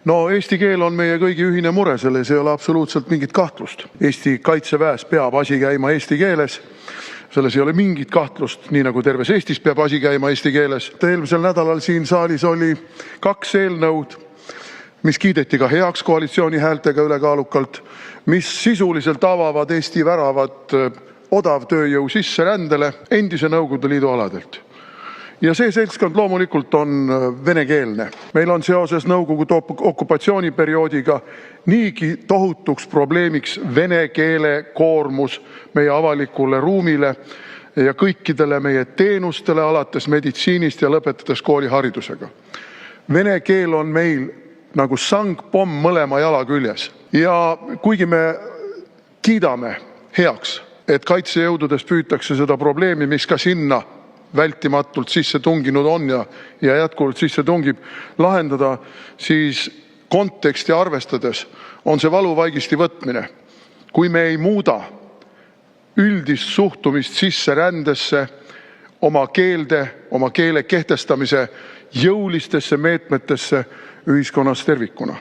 No eesti keel on meie kõigi ühine mure, selles ei ole absoluutselt mingit kahtlust. Eesti kaitseväes peab asi käima eesti keeles. Selles ei ole mingit kahtlust, nii nagu terves Eestis peab asi käima eesti keeles. Eelmisel nädalal siin saalis oli 2 eelnõud, mis kiideti ka heaks koalitsiooni häältega ülekaalukalt, mis sisuliselt avavad Eesti väravad odavtööjõu sisserändele endise Nõukogude Liidu aladelt. Ja see seltskond loomulikult on venekeelne. Meil on seoses Nõukogude okupatsiooniperioodiga niigi tohutuks probleemiks vene keele koormus meie avalikule ruumile ja kõikidele meie teenustele alates meditsiinist ja lõpetades kooliharidusega. Vene keel on meil nagu sangpomm mõlema jala küljes. Ja kuigi me kiidame heaks, et kaitsejõududes püütakse seda probleemi, mis ka sinna vältimatult sisse tunginud on ja jätkuvalt sisse tungib, lahendada, siis konteksti arvestades on see valuvaigisti võtmine. Kui me ei muuda üldist suhtumist sisserändesse, oma keele kehtestamise jõulistesse meetmetesse ühiskonnas tervikuna.